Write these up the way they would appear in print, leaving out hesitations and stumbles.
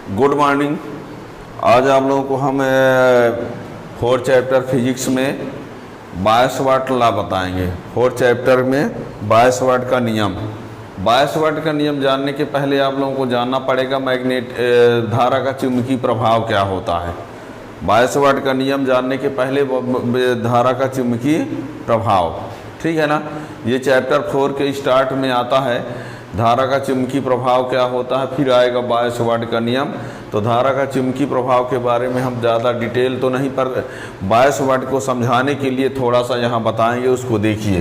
Good morning. आज आप लोगों को हम 4 चैप्टर फिजिक्स में बायस-वाट लॉ बताएंगे। 4 चैप्टर में बायस-वाट का नियम। बायस-वाट का नियम जानने के पहले आप लोगों को जानना पड़ेगा धारा का चुंबकीय प्रभाव क्या होता है। बायस-वाट का नियम जानने के पहले धारा का चुंबकीय प्रभाव, ठीक है ना। ये चैप्टर 4 के स्टार्ट में आता है, धारा का चुंबकीय प्रभाव क्या होता है, फिर आएगा बायस-वाट का नियम। तो धारा का चुंबकीय प्रभाव के बारे में हम ज़्यादा डिटेल तो नहीं, पर बायस-वाट को समझाने के लिए थोड़ा सा यहाँ बताएंगे, उसको देखिए,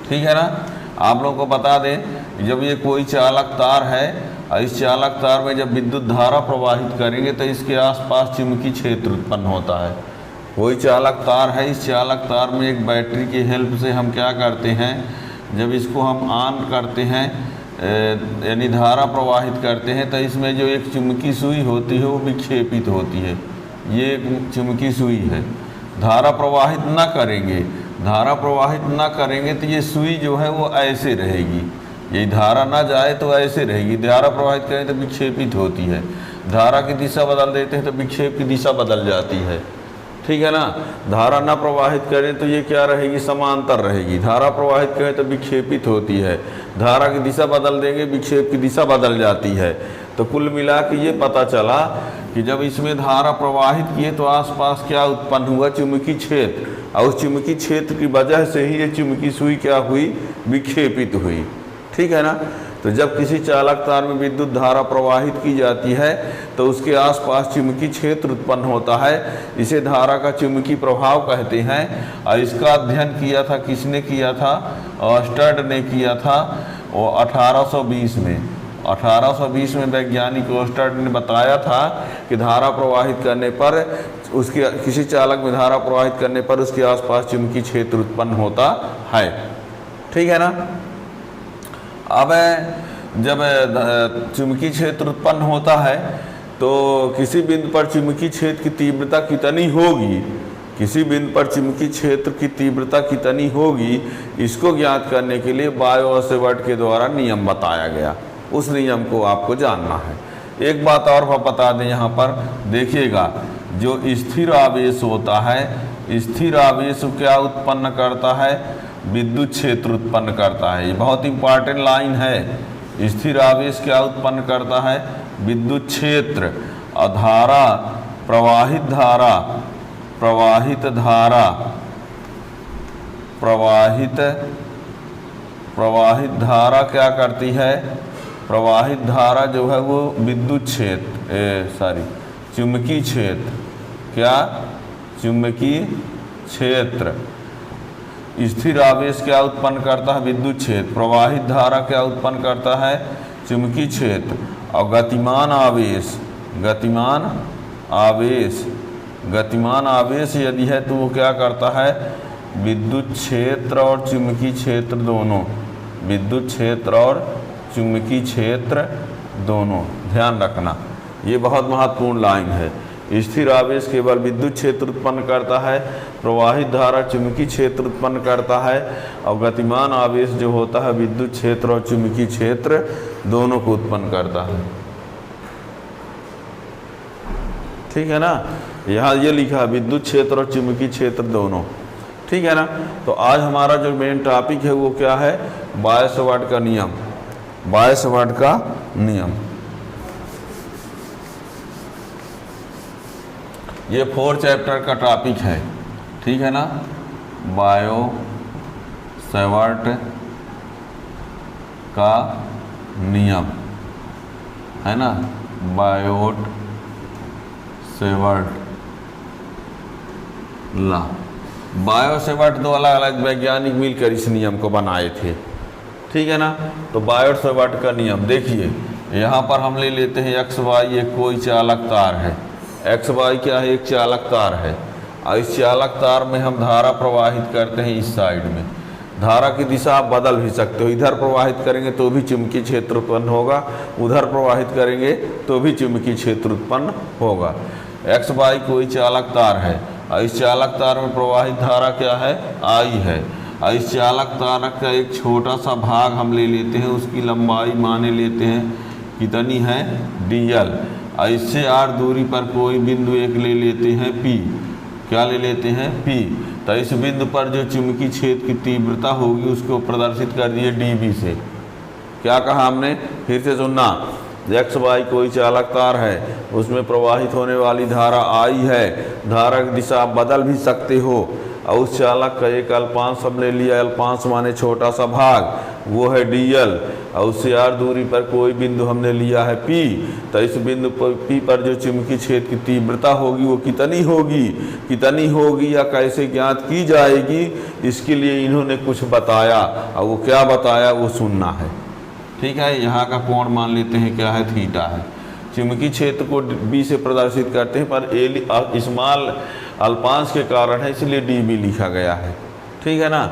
ठीक है ना। आप लोगों को बता दें, जब ये कोई चालक तार है और इस चालक तार में जब विद्युत धारा प्रवाहित करेंगे तो इसके आसपास चुंबकीय क्षेत्र उत्पन्न होता है। कोई चालक तार है, इस चालक तार में एक बैटरी की हेल्प से हम क्या करते हैं, जब इसको हम ऑन करते हैं यानी धारा प्रवाहित करते हैं, तो इसमें जो एक चुंबकीय सुई होती है वो विक्षेपित होती है। ये एक चुंबकीय सुई है। धारा प्रवाहित ना करेंगे तो ये सुई जो है वो ऐसे रहेगी, ये धारा ना जाए तो ऐसे रहेगी। धारा प्रवाहित करें तो विक्षेपित होती है। धारा की दिशा बदल देते हैं तो विक्षेप की दिशा बदल जाती है, ठीक है ना। धारा ना प्रवाहित करें तो ये क्या रहेगी, समांतर रहेगी। धारा प्रवाहित करें तो विक्षेपित होती है। धारा की दिशा बदल देंगे, विक्षेप की दिशा बदल जाती है। तो कुल मिला के ये पता चला कि जब इसमें धारा प्रवाहित किए तो आसपास क्या उत्पन्न हुआ, चुंबकीय क्षेत्र, और उस चुंबकीय क्षेत्र की वजह से ही ये चुंबकीय सुई क्या हुई, विक्षेपित हुई, ठीक है ना। तो जब किसी चालक तार में विद्युत धारा प्रवाहित की जाती है तो उसके आसपास चुंबकीय क्षेत्र उत्पन्न होता है। इसे धारा का चुंबकीय प्रभाव कहते हैं। और इसका अध्ययन किया था, किसने किया था, ऑर्स्टेड ने किया था। और 1820 में वैज्ञानिक ऑर्स्टेड ने बताया था कि धारा प्रवाहित करने पर उसके किसी चालक में धारा प्रवाहित करने पर उसके आसपास चुंबकीय क्षेत्र उत्पन्न होता है, ठीक है ना। अब जब चुंबकीय क्षेत्र उत्पन्न होता है तो किसी बिंदु पर चुंबकीय क्षेत्र की तीव्रता कितनी होगी, किसी बिंदु पर चुंबकीय क्षेत्र की तीव्रता कितनी होगी, इसको ज्ञात करने के लिए बायो-सावर्ट के द्वारा नियम बताया गया। उस नियम को आपको जानना है। एक बात और बता दें, यहाँ पर देखिएगा, जो स्थिर आवेश होता है, स्थिर आवेश क्या उत्पन्न करता है, विद्युत क्षेत्र उत्पन्न करता है। ये बहुत इंपॉर्टेंट लाइन है। स्थिर आवेश क्या उत्पन्न करता है, विद्युत क्षेत्र। और धारा, प्रवाहित धारा क्या करती है, प्रवाहित धारा जो है वो विद्युत क्षेत्र चुंबकीय क्षेत्र, क्या, चुंबकीय क्षेत्र। स्थिर आवेश क्या उत्पन्न करता है, विद्युत क्षेत्र। प्रवाहित धारा क्या उत्पन्न करता है, चुंबकीय क्षेत्र। और गतिमान आवेश यदि है तो वो क्या करता है, विद्युत क्षेत्र और चुंबकीय क्षेत्र दोनों, विद्युत क्षेत्र और चुंबकीय क्षेत्र दोनों। ध्यान रखना, ये बहुत महत्वपूर्ण लाइन है। स्थिर आवेश केवल विद्युत क्षेत्र उत्पन्न करता है, प्रवाहित धारा चुंबकीय क्षेत्र उत्पन्न करता है, और गतिमान आवेश जो होता है विद्युत क्षेत्र और चुंबकीय क्षेत्र दोनों को उत्पन्न करता है, ठीक है ना। यहाँ ये लिखा है विद्युत क्षेत्र और चुंबकीय क्षेत्र दोनों, ठीक है ना। तो आज हमारा जो मेन टॉपिक है वो क्या है, बायस-वाट का नियम। बायस-वाट का नियम ये 4 चैप्टर का टॉपिक है, ठीक है ना। बायो-सावर्ट का नियम है ना, बायो-सावर्ट लॉ। बायो-सावर्ट दो अलग अलग वैज्ञानिक मिलकर इस नियम को बनाए थे, ठीक है ना। तो बायो-सावर्ट का नियम देखिए, यहाँ पर हम ले लेते हैं XY, एक कोई चालक तार है। XY क्या है, एक चालक तार है, और इस चालक तार में हम धारा प्रवाहित करते हैं। इस साइड में धारा की दिशा आप बदल भी सकते हो, इधर प्रवाहित करेंगे तो भी चुंबकीय क्षेत्र उत्पन्न होगा, उधर प्रवाहित करेंगे तो भी चुंबकीय क्षेत्र उत्पन्न होगा। XY कोई चालक तार है, और इस चालक तार में प्रवाहित धारा क्या है, I है। और इस चालक तार का एक छोटा सा भाग हम ले लेते हैं, उसकी लंबाई माने लेते हैं कितनी है, dl। इससे r दूरी पर कोई बिंदु एक ले लेते हैं P। क्या ले लेते हैं? P। तो इस बिंदु पर जो चुंबकीय क्षेत्र की तीव्रता होगी उसको प्रदर्शित कर दिए dB से। क्या कहा हमने? फिर से सुनना। एक्स वाई कोई चालक तार है, उसमें प्रवाहित होने वाली धारा I है। धारा की दिशा बदल भी सकते हो और उस चालक का एक अल्पांश हमने लिया, अल्पांश माने छोटा सा भाग, वो है dl, और उससे r दूरी पर कोई बिंदु हमने लिया है P। तो इस बिंदु पर P पर जो चुंबकीय क्षेत्र की तीव्रता होगी वो कितनी होगी या कैसे ज्ञात की जाएगी, इसके लिए इन्होंने कुछ बताया, और वो क्या बताया वो सुनना है। ठीक है, यहाँ का कोण मान लेते हैं क्या है? थीटा है। चुंबकीय क्षेत्र को B से प्रदर्शित करते हैं, पर स्मॉल अल्पांश के कारण है इसलिए dB लिखा गया है। ठीक है ना।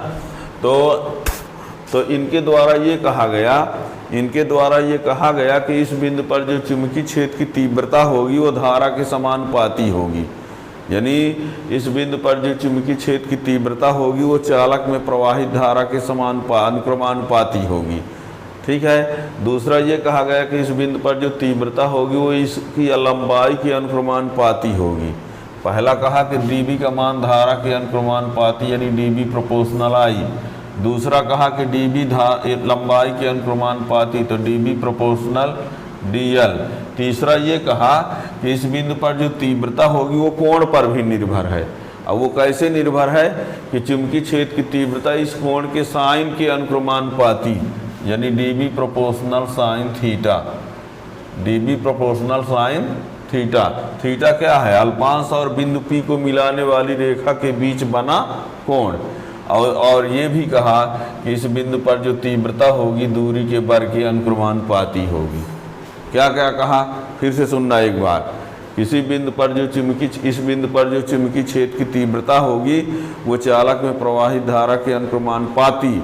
तो इनके द्वारा ये कहा गया कि इस बिंदु पर जो चुंबकीय क्षेत्र की तीव्रता होगी वो धारा के समानुपाती होगी। यानी इस बिंदु पर जो चुंबकीय क्षेत्र की तीव्रता होगी वो चालक में प्रवाहित धारा के अनुक्रमानुपाती होगी। ठीक है। दूसरा ये कहा गया कि इस बिंदु पर जो तीव्रता होगी वो इसकी लंबाई के अनुक्रमानुपाती होगी। पहला कहा कि dB का मान धारा के अनुक्रमानुपाती यानी dB प्रोपोर्शनल I। दूसरा कहा कि dB लंबाई के अनुक्रमानुपाती तो dB प्रोपोर्शनल dl। तीसरा ये कहा कि इस बिंदु पर जो तीव्रता होगी वो कोण पर भी निर्भर है। अब वो कैसे निर्भर है कि चुंबकीय क्षेत्र की तीव्रता इस कोण के साइन के अनुक्रमानुपाती यानी dB proportional sine theta. dB proportional sine theta. Theta क्या है? अल्पांश और बिंदु P को मिलाने वाली रेखा के बीच बना कोण। और ये भी कहा कि इस बिंदु पर जो तीव्रता होगी दूरी के वर्ग के अनुक्रमानुपाती होगी। क्या क्या कहा? फिर से सुनना एक बार। इस बिंदु पर जो चुंबकीय क्षेत्र की तीव्रता होगी वो चालक में प्रवाहित धारा के अनुक्रमानुपाती,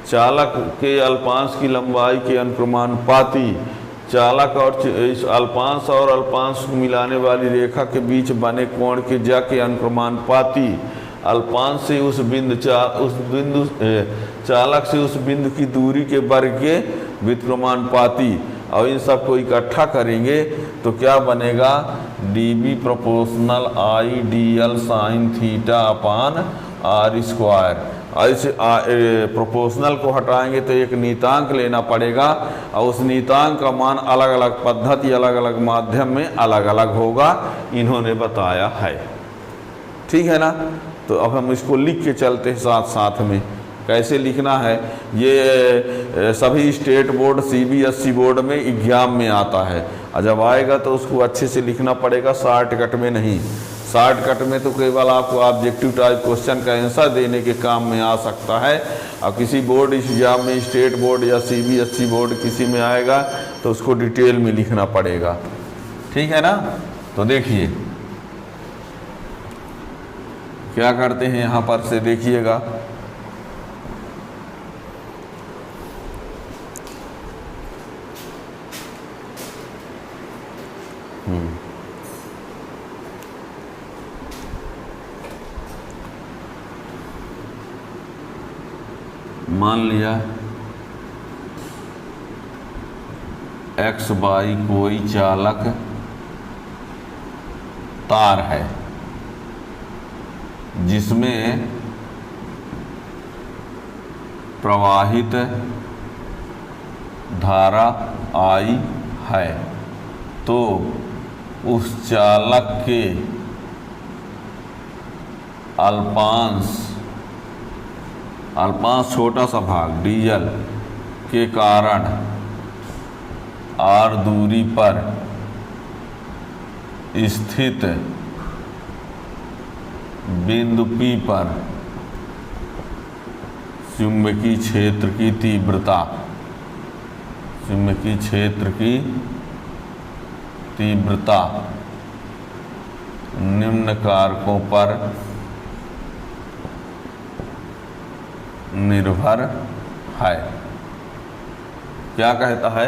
चालक के अल्पांश की लंबाई के अनुक्रमानुपाती, चालक और इस अल्पांश और अल्पांश को मिलाने वाली रेखा के बीच बने कोण के ज्या के अनुक्रमानुपाती, अल्पांश से चालक से उस बिंदु की दूरी के वर्ग के व्युत्क्रमानुपाती, और इन सबको इकट्ठा करेंगे तो क्या बनेगा? dB proportional I dl sign theta upon r square. इस प्रोपोर्शनल को हटाएंगे तो एक नीतांक लेना पड़ेगा और उस नीतांक का मान अलग अलग पद्धति अलग अलग माध्यम में अलग अलग होगा, इन्होंने बताया है। ठीक है ना। तो अब हम इसको लिख के चलते हैं साथ साथ में। कैसे लिखना है? ये सभी स्टेट बोर्ड CBSE बोर्ड में एग्जाम में आता है, और जब आएगा तो उसको अच्छे से लिखना पड़ेगा, शॉर्टकट में नहीं। शॉर्टकट में तो केवल आपको ऑब्जेक्टिव टाइप क्वेश्चन का आंसर देने के काम में आ सकता है, और किसी बोर्ड एग्जाम में स्टेट बोर्ड या CBSE बोर्ड किसी में आएगा तो उसको डिटेल में लिखना पड़ेगा। ठीक है ना। तो देखिए क्या करते हैं यहाँ पर से देखिएगा। मान लिया XY कोई चालक तार है जिसमें प्रवाहित धारा I है, तो उस चालक के अल्पांश छोटा सा भाग dl के कारण r दूरी पर स्थित बिंदु P पर चुंबकीय क्षेत्र की तीव्रता निम्न कारकों पर निर्भर है। क्या कहता है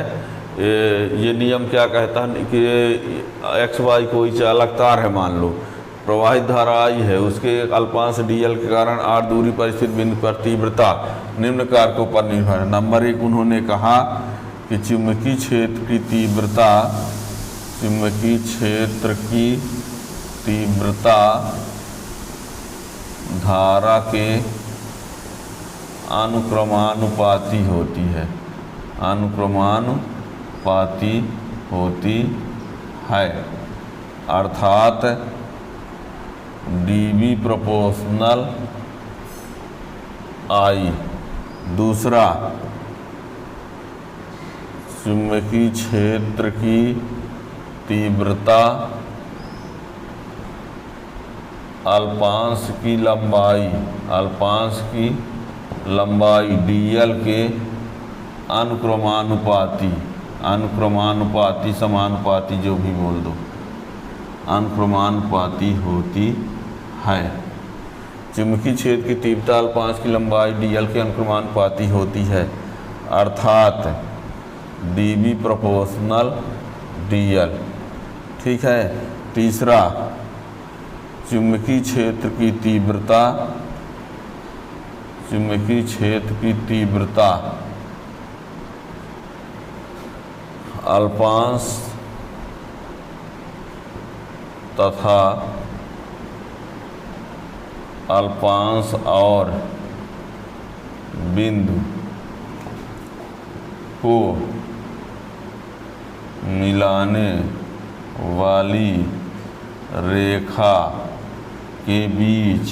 ये नियम? क्या कहता है कि XY कोई चालक तार है, मान लो प्रवाहित धारा I है, उसके अल्पांश dl के कारण r दूरी पर स्थित बिंदु पर तीव्रता निम्न कारकों पर निर्भर है। नंबर 1 उन्होंने कहा कि चुंबकीय क्षेत्र की तीव्रता चुंबकीय क्षेत्र की तीव्रता धारा के अनुक्रमानुपाती होती है, अनुक्रमानुपाती होती है, अर्थात dB प्रोपोर्शनल I। दूसरा, चुंबकीय क्षेत्र की तीव्रता अल्पांश की लंबाई dl के अनुक्रमानुपाती समानुपाती जो भी बोल दो, अनुक्रमानुपाती होती है। चुंबकीय क्षेत्र की तीव्रता अल्पांश की लंबाई dl के अनुक्रमानुपाती होती है, अर्थात dB प्रोपोर्शनल dl। ठीक है। तीसरा, चुंबकीय क्षेत्र की तीव्रता अल्पांश तथा अल्पांश और बिंदु को मिलाने वाली रेखा के बीच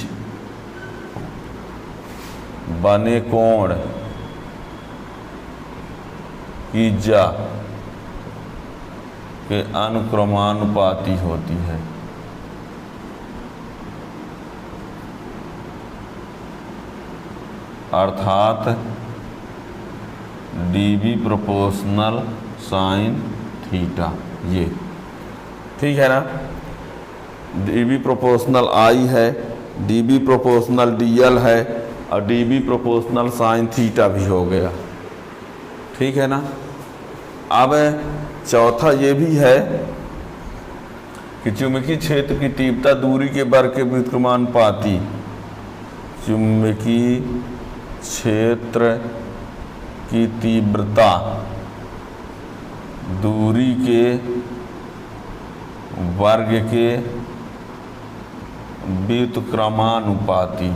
बने कोण की त्रिज्या के अनुक्रमानुपाती होती है। अर्थात dB प्रोपोर्शनल साइन थीटा। ये ठीक है ना। dB प्रोपोर्शनल I है, dB प्रोपोर्शनल dl है और dB प्रोपोर्शनल साइन थीटा भी हो गया। ठीक है ना। अब चौथा ये भी है कि चुंबकीय क्षेत्र की तीव्रता दूरी के वर्ग के व्युत्क्रमानुपाती। चुंबकीय क्षेत्र की तीव्रता दूरी के वर्ग के व्युत्क्रमानुपाती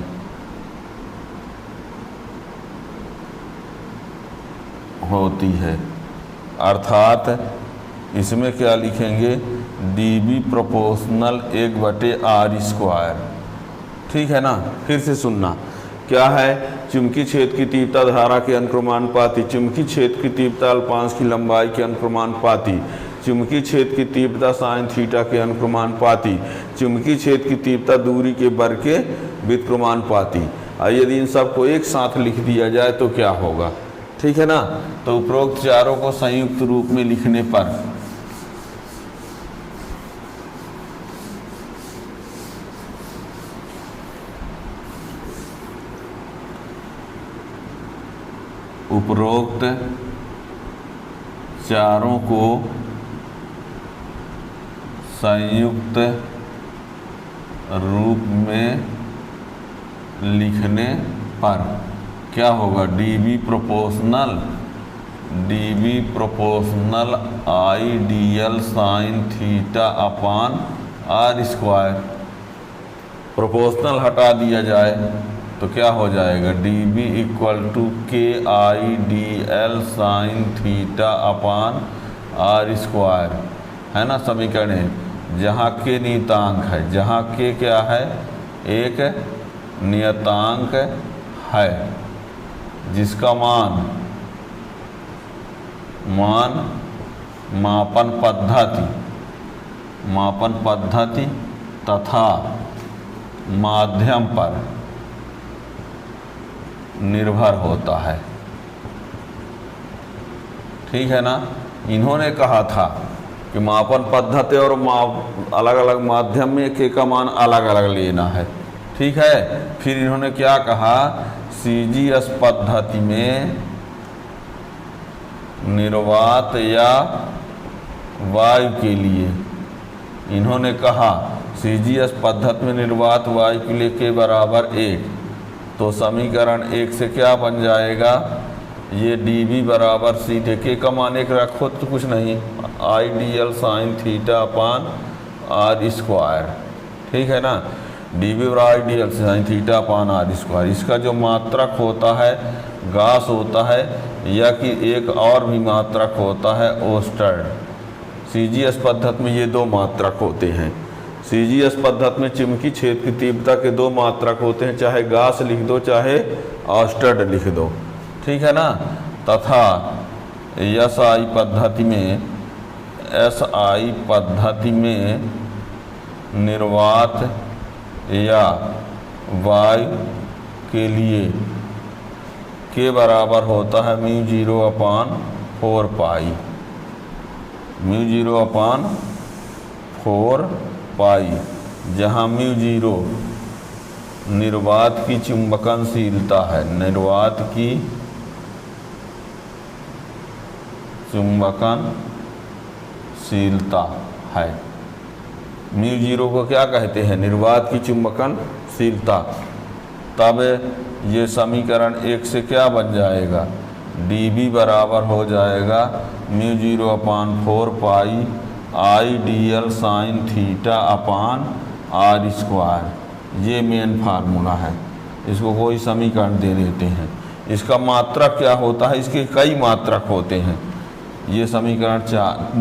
होती है, अर्थात इसमें क्या लिखेंगे, dB प्रोपोर्शनल 1/r²। ठीक है ना। फिर से सुनना, क्या है, चुंबकीय क्षेत्र की तीव्रता धारा के अनुक्रमानुपाती, चुंबकीय क्षेत्र की तीव्रता अल्पांश की लंबाई के अनुक्रमानुपाती, चुंबकीय क्षेत्र की तीव्रता साइन थीटा के अनुक्रमानुपाती, चुंबकीय क्षेत्र की तीव्रता दूरी के वर्ग के व्युत्क्रमानुपाती। यदि इन सबको एक साथ लिख दिया जाए तो क्या होगा। ठीक है ना। तो उपरोक्त चारों को संयुक्त रूप में लिखने पर उपरोक्त चारों को संयुक्त रूप में लिखने पर क्या होगा, dB proportional I dl sign theta upon r²। Proportional हटा दिया जाए तो क्या हो जाएगा, dB = KI dl sign theta अपान r²। है ना समीकरण, जहाँ के नियतांक है, जहाँ के क्या है, एक नियतांक है जिसका मान मापन पद्धति तथा माध्यम पर निर्भर होता है। ठीक है ना। इन्होंने कहा था कि मापन पद्धति और अलग अलग माध्यम में के का मान अलग अलग लेना है। ठीक है। फिर इन्होंने क्या कहा, CGS पद्धति में निर्वात या वायु के लिए, इन्होंने कहा CGS पद्धति में निर्वात वायु के लिए के बराबर 1। तो समीकरण 1 से क्या बन जाएगा, ये डी बी बराबर सीधे के का मान एक रखो तो कुछ नहीं, I d l sine theta upon r square, ठीक है ना। डी बी बराबर I d l sine theta upon r square. इसका जो मात्रक होता है गास होता है, या कि एक और भी मात्रक होता है ओस्टर्ड। सीजीएस पद्धति में ये दो मात्रक होते हैं। सीजीएस पद्धति में चिमकी छेद की तीव्रता के दो मात्रक होते हैं, चाहे गास लिख दो चाहे ऑस्टर्ड लिख दो, ठीक है ना। तथा एसआई पद्धति में निर्वात या वायु के लिए के बराबर होता है म्यू 0 अपान 4 पाई, म्यू 0 अपान 4 पाई, जहाँ म्यू 0 निर्वात की चुंबकनशीलता है, निर्वात की चुंबकनशीलता है। म्यू 0 को क्या कहते हैं? निर्वात की चुंबकनशीलता। तब ये समीकरण 1 से क्या बन जाएगा? डी बी बराबर हो जाएगा mu 0 upon 4 pi I d l sine theta upon r square. ये मेन फार्मूला है, इसको कोई समीकरण दे देते हैं। इसका मात्रक क्या होता है? इसके कई मात्रक होते हैं। ये समीकरण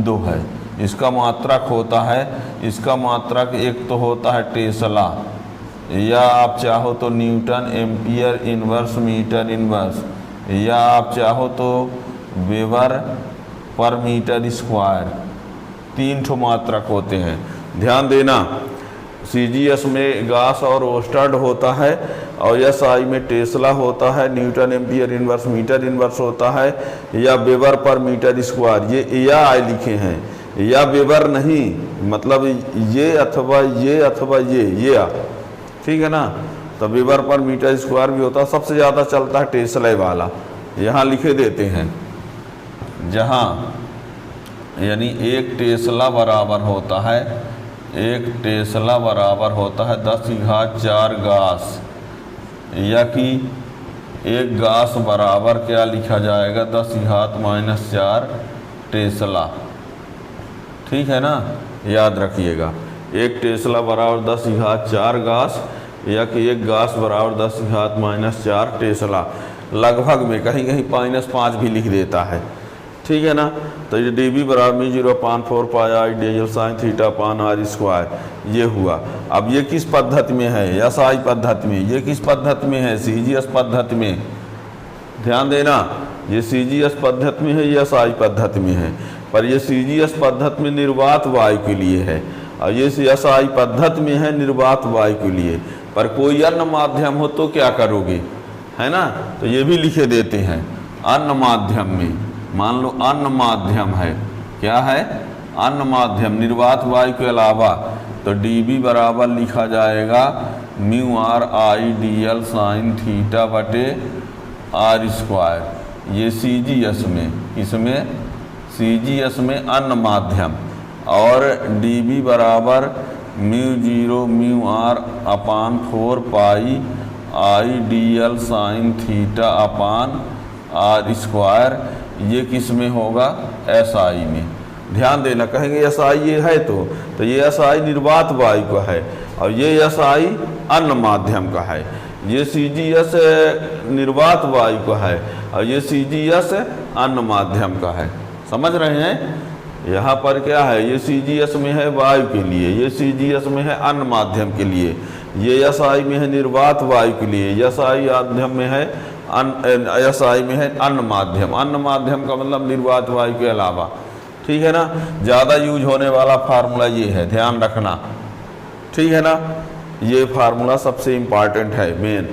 2 है। इसका मात्रक होता है, इसका मात्रक एक तो होता है टेस्ला, या आप चाहो तो newton ampere inverse metre inverse, या आप चाहो तो वेबर पर मीटर स्क्वायर। 3 ठो मात्रक होते हैं। ध्यान देना, सीजीएस में गास और ओस्टर्ड होता है, और एसआई में टेस्ला होता है, newton ampere inverse metre inverse होता है, या वेबर पर मीटर स्क्वायर। ये या आई लिखे हैं, या वेबर नहीं, मतलब ये अथवा ये आ, ठीक है ना। तो वेबर पर मीटर स्क्वायर भी होता है। सबसे ज़्यादा चलता है टेस्ला वाला, यहाँ लिखे देते हैं, जहाँ यानी 1 टेस्ला बराबर होता है, 1 टेस्ला बराबर होता है 10⁴ गास, या कि 1 गास बराबर क्या लिखा जाएगा? 10⁻⁻⁴ टेस्ला, ठीक है ना। याद रखिएगा, 1 टेस्ला बराबर 10⁻⁴ गास, या कि 1 गास बराबर 10⁻⁻⁴ टेस्ला। लगभग में कहीं कहीं -5 भी लिख देता है, ठीक है ना। तो ये डी बी बराबर mu 0 upon 4 pi I d l sine theta upon r square, ये हुआ। अब ये किस पद्धति में है? एसआई पद्धति में। ये किस पद्धति में है? सीजीएस पद्धति में। ध्यान देना, ये सीजीएस पद्धति में है, ये एसआई पद्धति में है। पर ये सीजीएस पद्धति में निर्वात वायु के लिए है, और ये एसआई पद्धति में है निर्वात वायु के लिए। पर कोई अन्य माध्यम हो तो क्या करोगे, है ना। तो ये भी लिखे देते हैं अन्य माध्यम में। मान लो अन्य माध्यम है, क्या है? अन्य माध्यम निर्वात वायु के अलावा, तो डी बी बराबर लिखा जाएगा mu r I d l sine theta बटे आर स्क्वायर। ये सीजीएस में, इसमें सीजीएस में अन्य माध्यम। और डी बी बराबर mu 0 mu r upon 4 pi I d l sine theta upon r square. ये किस में होगा? एसआई में। ध्यान देना, कहेंगे एसआई ये है तो ये एसआई निर्वात वायु का है, और ये एसआई अन्य माध्यम का है। ये सीजीएस निर्वात वायु का है, और ये सीजीएस अन्य माध्यम का है। समझ रहे हैं? यहाँ पर क्या है? ये सीजीएस में है वायु के लिए, ये सीजीएस में है अन्य माध्यम के लिए, ये एसआई में है निर्वात वायु के लिए, एसआई माध्यम में है एसआई में है अन्य माध्यम। अन्य माध्यम का मतलब निर्वात वायु के अलावा, ठीक है ना। ज़्यादा यूज होने वाला फार्मूला ये है, ध्यान रखना, ठीक है ना। ये फार्मूला सबसे इम्पॉर्टेंट है, मेन,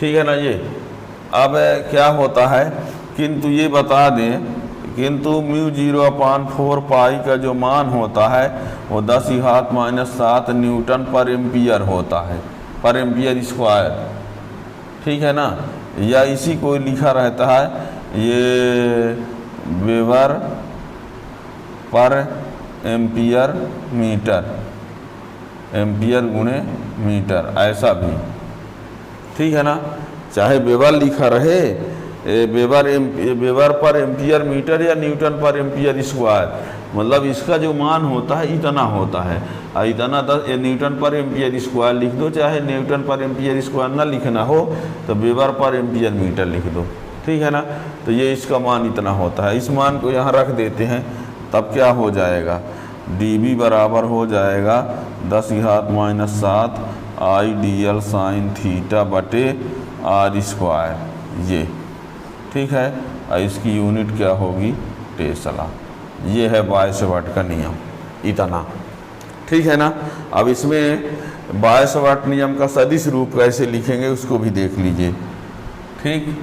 ठीक है ना। ये अब क्या होता है, किंतु ये बता दें, किंतु म्यू 0 अपान 4 पाई का जो मान होता है वो 10⁻⁷ न्यूटन पर एम्पियर होता है, पर एम्पियर स्क्वायर, ठीक है ना। या इसी को लिखा रहता है ये weber per ampere metre, ampere गुणे मीटर, ऐसा भी, ठीक है ना। चाहे वेबर लिखा रहे वेबर पर एम्पियर मीटर या न्यूटन पर एम्पियर स्क्वायर, मतलब इसका जो मान होता है इतना होता है। इतना न्यूटन पर एम्पियर स्क्वायर लिख दो, चाहे न्यूटन पर एम्पियर स्क्वायर ना लिखना हो तो वेबर पर एम्पियर मीटर लिख दो, ठीक है ना। तो ये इसका मान इतना होता है, इस मान को यहाँ रख देते हैं, तब क्या हो जाएगा, dB बराबर हो जाएगा 10⁻⁻7 IDL साइन थीटा बटे r स्क्वायर, ये ठीक है। और इसकी यूनिट क्या होगी, टेस्ला। ये है बायसवाट का नियम, इतना, ठीक है ना। अब इसमें बायसवाट नियम का सदिश रूप कैसे लिखेंगे उसको भी देख लीजिए, ठीक।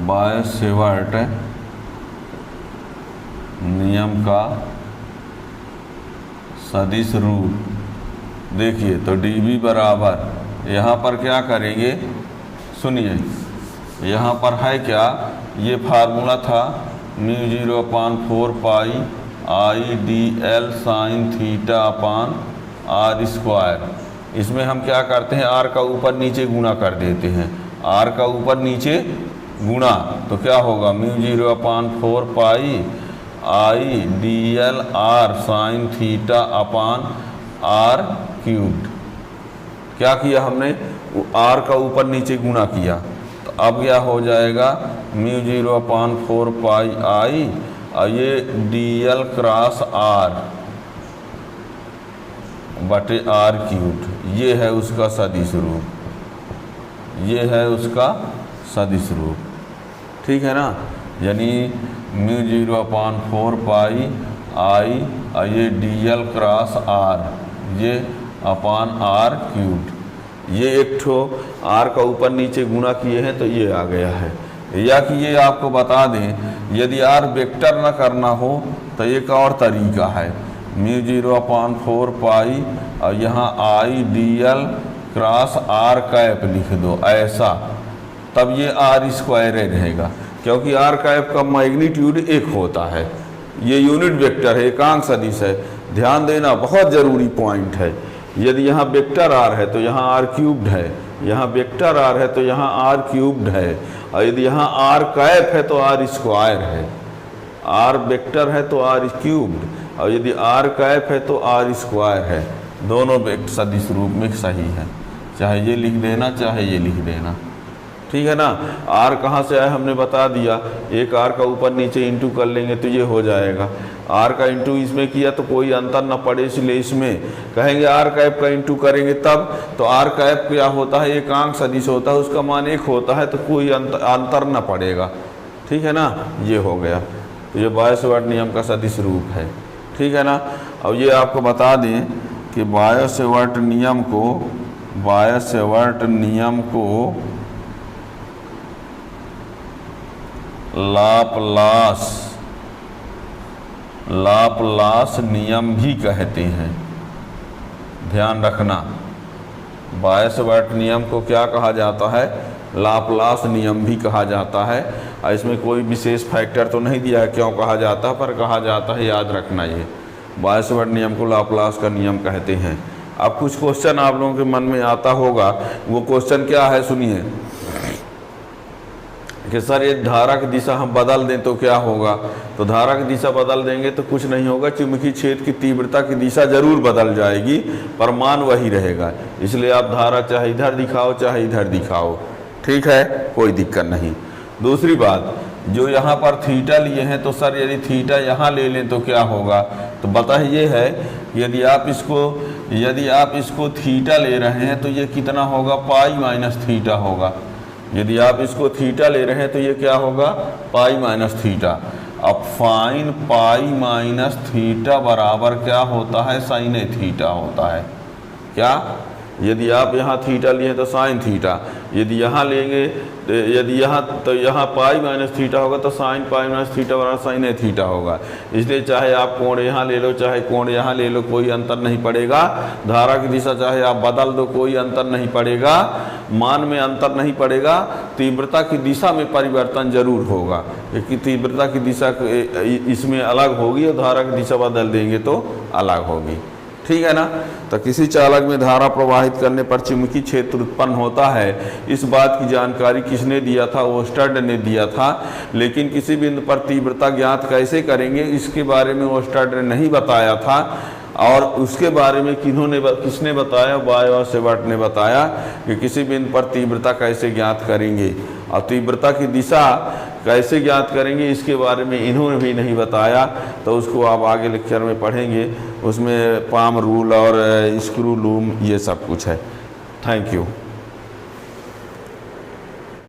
बायसवाट नियम का सदिश रूप देखिए, तो dB बराबर यहाँ पर क्या करेंगे, सुनिए, यहाँ पर है क्या, ये फार्मूला था μ0/4 पाई IDL साइन थीटा अपान r स्क्वायर। इसमें हम क्या करते हैं, r का ऊपर नीचे गुणा कर देते हैं, r का ऊपर नीचे गुणा, तो क्या होगा μ0/4 पाई IDL r साइन थीटा अपान r क्यूब्ड। क्या किया हमने, r का ऊपर नीचे गुणा किया, तो अब क्या हो जाएगा μ0/4 पाई i और ये dl क्रॉस r बटे r क्यूब्ड। ये है उसका सदिश रूप, ये है उसका सदिश रूप, ठीक है ना। यानी μ0/4 पाई i और ये dl क्रॉस r, ये अपान r क्यूब्ड। ये एक ठो r का ऊपर नीचे गुणा किए हैं तो ये आ गया है। या कि ये आपको बता दें, यदि r वेक्टर ना करना हो तो एक और तरीका है, μ0/4 पाई और यहाँ i dl cross r cap लिख दो ऐसा, तब ये r स्क्वायर रहेगा, क्योंकि r कैप का मैग्नीट्यूड 1 होता है। ये यूनिट वेक्टर है, एकांक सदिश है, ध्यान देना, बहुत ज़रूरी पॉइंट है। यदि यहाँ वेक्टर r है तो यहाँ r क्यूब्ड है, यहाँ वेक्टर r है तो यहाँ r क्यूब्ड है, और यदि यहाँ r कैप है तो r स्क्वायर है। r वेक्टर है तो r क्यूब्ड, और यदि r कैप है तो r स्क्वायर है। दोनों वेक्टर सदिश रूप में सही है, चाहे ये लिख देना चाहे ये लिख देना, ठीक है ना। r कहाँ से आया हमने बता दिया, एक r का ऊपर नीचे इंटू कर लेंगे तो ये हो जाएगा। r का इंटू इसमें किया तो कोई अंतर ना पड़े, इसलिए इसमें कहेंगे r कैप का इंटू करेंगे तब, तो r कैप क्या होता है, एकांक सदिश होता है, उसका मान 1 होता है, तो कोई अंतर ना पड़ेगा, ठीक है ना। ये हो गया, तो ये बायसवाट नियम का सदिश रूप है, ठीक है ना। और ये आपको बता दें कि बायसवाट नियम को लाप्लास नियम भी कहते हैं, ध्यान रखना। बायसवाट नियम को क्या कहा जाता है, लाप्लास नियम भी कहा जाता है। और इसमें कोई विशेष फैक्टर तो नहीं दिया है क्यों कहा जाता है, पर कहा जाता है, याद रखना। ये बायसवाट नियम को लाप्लास का नियम कहते हैं। अब कुछ क्वेश्चन आप लोगों के मन में आता होगा, वो क्वेश्चन क्या है सुनिए, कि सर ये धारा की दिशा हम बदल दें तो क्या होगा। तो धारा की दिशा बदल देंगे तो कुछ नहीं होगा, चुंबकीय क्षेत्र की तीव्रता की दिशा जरूर बदल जाएगी पर मान वही रहेगा। इसलिए आप धारा चाहे इधर दिखाओ चाहे इधर दिखाओ, ठीक है, कोई दिक्कत नहीं। दूसरी बात, जो यहाँ पर थीटा लिए हैं, तो सर यदि थीटा यहाँ ले लें तो क्या होगा। तो बता ये है, यदि आप इसको थीटा ले रहे हैं तो ये कितना होगा, पाई माइनस थीटा होगा। यदि आप इसको थीटा ले रहे हैं तो ये क्या होगा, पाई माइनस थीटा। अब फाइन पाई माइनस थीटा बराबर क्या होता है, साइन थीटा होता है। क्या यदि आप यहाँ थीटा लिए तो साइन थीटा, यदि यहाँ लेंगे यदि यहाँ तो यहाँ पाई माइनस थीटा होगा तो साइन पाई माइनस थीटा बराबर साइन ए थीटा होगा। इसलिए चाहे आप कोण यहाँ ले लो चाहे कोण यहाँ ले लो कोई अंतर नहीं पड़ेगा। धारा की दिशा चाहे आप बदल दो कोई अंतर नहीं पड़ेगा, मान में अंतर नहीं पड़ेगा, तीव्रता की दिशा में परिवर्तन जरूर होगा, क्योंकि तीव्रता की दिशा इसमें अलग होगी और धारा की दिशा बदल देंगे तो अलग होगी। ठीक है ना। तो किसी चालक में धारा प्रवाहित करने पर चुंबकीय क्षेत्र उत्पन्न होता है, इस बात की जानकारी किसने दिया था? ओस्टर्ड ने दिया था। लेकिन किसी बिंदु पर तीव्रता ज्ञात कैसे करेंगे इसके बारे में ओस्टर्ड ने नहीं बताया था, और उसके बारे में किसने बताया? बाय और सेवर्ट ने बताया कि किसी बिंदु पर तीव्रता कैसे ज्ञात करेंगे और तीव्रता की दिशा कैसे ज्ञात करेंगे इसके बारे में इन्होंने भी नहीं बताया। तो उसको आप आगे लेक्चर में पढ़ेंगे, उसमें पाम रूल और स्क्रू लूम ये सब कुछ है। Thank you.